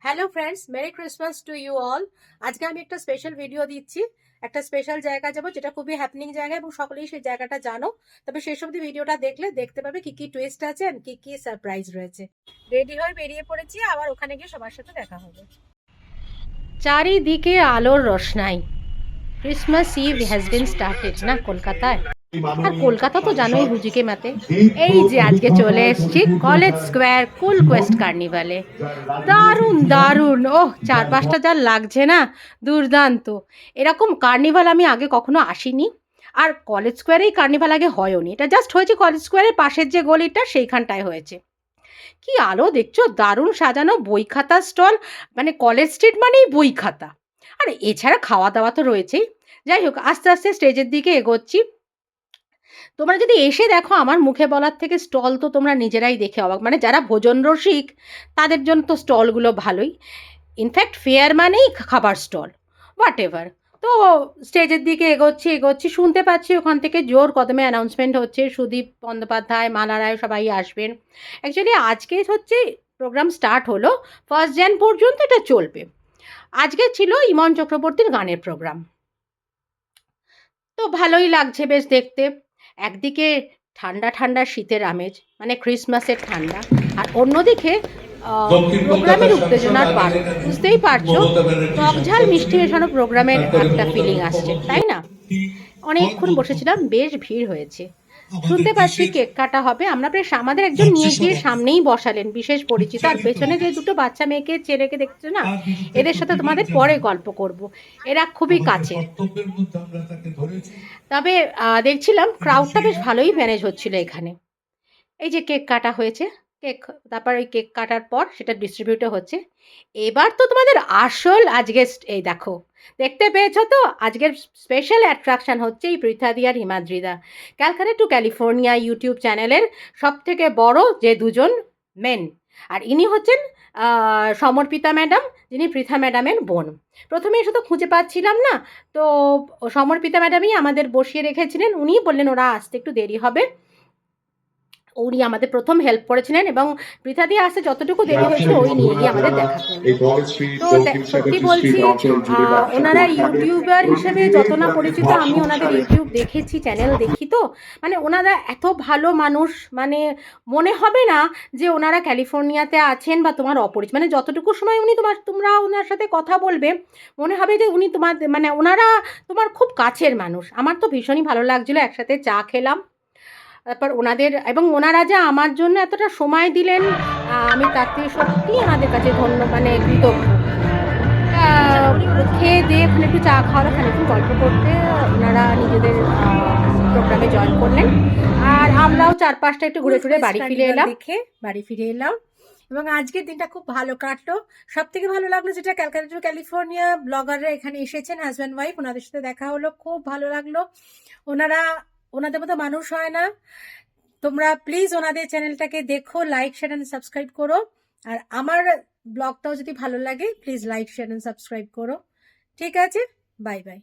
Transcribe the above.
Hello friends, merry Christmas to you all. আজকে আমি একটা স্পেশাল ভিডিও দিচ্ছি। একটা স্পেশাল জায়গা যাবো, যেটা খুবই হ্যাপনিং জায়গা এবং সকলেই সেই জায়গাটা জানো। তবে শেষ অব্দি ভিডিওটা দেখলে দেখতে পাবে কি কি টুইস্ট আছে আর কি কি সারপ্রাইজ রয়েছে। রেডি হয়ে বেরিয়ে পড়েছি, আবার ওখানে গিয়ে সবার সাথে দেখা হবে। চারিদিকে আলোর রোশনাই। Christmas Eve has been started না কলকাতায়। আর কলকাতা তো জানোই হুজিকে মাতে। এই যে আজকে চলে এসেছি কলেজ স্কোয়ার কুল কোয়েস্ট কার্নিভালে। দারুণ দারুণ, ওহ চারপাশটা যা লাগছে না, দুর্দান্ত। এরকম কার্নিভাল আমি আগে কখনো আসিনি। আর কলেজ স্কোয়ারেই কার্নিভাল আগে হয়ওনি, এটা জাস্ট হয়েছে কলেজ স্কোয়ারের পাশের যে গলিটা সেইখানটায় হয়েছে। কি আলো দেখছো, দারুণ সাজানো, বই খাতা স্টল। মানে কলেজ স্ট্রিট মানেই বই খাতা। আর এছাড়া খাওয়া দাওয়া তো রয়েছেই। যাই হোক, আস্তে আস্তে স্টেজের দিকে এগোচ্ছি। তোমরা যদি এসে দেখো, আমার মুখে বলার থেকে স্টল তো তোমরা নিজেরাই দেখে অবাক। মানে যারা ভোজন রসিক তাদের জন্য তো স্টলগুলো ভালোই। ইনফ্যাক্ট ফেয়ার মানেই খাবার স্টল, হোয়াট এভার। তো স্টেজের দিকে এগোচ্ছি এগোচ্ছি, শুনতে পাচ্ছি ওখান থেকে জোর কদমে অ্যানাউন্সমেন্ট হচ্ছে সুদীপ বন্দ্যোপাধ্যায়, মালা রায় সবাই আসবেন। অ্যাকচুয়ালি আজকে হচ্ছে প্রোগ্রাম স্টার্ট হলো, 1 জানুয়ারি পর্যন্ত এটা চলবে। আজকে ছিল ইমন চক্রবর্তীর গানের প্রোগ্রাম। তো ভালোই লাগছে বেশ দেখতে। একদিকে ঠান্ডা ঠান্ডা শীতের আমেজ, মানে ক্রিসমাসের ঠান্ডা, আর অন্যদিকে প্রোগ্রামের উত্তেজনার পারদ। বুঝতেই পারছো, টকঝাল মিষ্টি মেশানো প্রোগ্রামের একটা ফিলিং আসছে, তাই না? অনেকক্ষণ বসেছিলাম, বেশ ভিড় হয়েছে। শুনতে পাচ্ছি কেক কাটা হবে। আমরা বেশ, আমাদের একজন নিয়ে গিয়ে সামনেই বসালেন, বিশেষ পরিচিত। আর পেছনে যে দুটো বাচ্চা মেয়েকে ছেলেকে দেখছো না, এদের সাথে তোমাদের পরে গল্প করব। এরা খুবই কাছের। তবে দেখছিলাম ক্রাউডটা বেশ ভালোই ম্যানেজ হচ্ছিল এখানে। এই যে কেক কাটা হয়েছে, কেক, তারপর ওই কেক কাটার পর সেটা ডিস্ট্রিবিউটও হচ্ছে। এবার তো তোমাদের আসল আজকে এই দেখো, দেখতে পেয়েছো তো, আজকের স্পেশাল অ্যাট্রাকশান হচ্ছে এই পৃথাদি আর হিমাদ্রিদা। ক্যালকাটা টু ক্যালিফোর্নিয়া ইউটিউব চ্যানেলের সব থেকে বড় যে দুজন মেন। আর ইনি হচ্ছেন সমর্পিতা ম্যাডাম, যিনি পৃথা ম্যাডামের বোন। প্রথমে এসে তো খুঁজে পাচ্ছিলাম না, তো সমর্পিতা ম্যাডামই আমাদের বসিয়ে রেখেছিলেন। উনিই বললেন ওরা আসতে একটু দেরি হবে। উনি আমাদের প্রথম হেল্প করেছিলেন এবং পৃথাদি আসতে যতটুকু দেরি হয়েছিল ওই নিয়ে গিয়ে আমাদের দেখা করলেন। তো সত্যি বলছি, ওনারা ইউটিউবার হিসেবে যত না পরিচিত, আমি ওনাদের ইউটিউব দেখেছি, চ্যানেল দেখি তো, মানে ওনারা এত ভালো মানুষ, মানে মনে হবে না যে ওনারা ক্যালিফোর্নিয়াতে আছেন বা তোমার অপরিচিত। মানে যতটুকু সময় উনি তোমরা ওনার সাথে কথা বলবে, মনে হবে যে উনি তোমার, মানে ওনারা তোমার খুব কাছের মানুষ। আমার তো ভীষণই ভালো লাগছিলো, একসাথে চা খেলাম। তারপর ওনাদের, এবং ওনারা যে আমার জন্য এতটা সময় দিলেন, আমি তাতে সত্যি ওনাদের কাছে মানে কৃতজ্ঞ। খেয়ে দিয়ে ওখানে একটু চা খাওয়ার, খানিকক্ষণ গল্প করতে ওনারা নিজেদের প্রোগ্রামে জয়েন করলেন। আর আমরাও চারপাশটা একটু ঘুরে ঘুরে বাড়ি ফিরে এলাম। এবং আজকের দিনটা খুব ভালো কাটলো। সব থেকে ভালো লাগলো যেটা, ক্যালকাটা টু ক্যালিফোর্নিয়া ব্লগাররা এখানে এসেছেন, হাজব্যান্ড ওয়াইফ, ওনাদের সাথে দেখা হলো, খুব ভালো লাগলো। ওনাদের মতো মানুষ হয় না। তোমরা প্লিজ ওনাদের চ্যানেলটাকে দেখো, লাইক শেয়ার অ্যান্ড সাবস্ক্রাইব করো। আর আমার ব্লগটাও যদি ভালো লাগে, please like share and subscribe করো। ঠিক আছে, বাই বাই।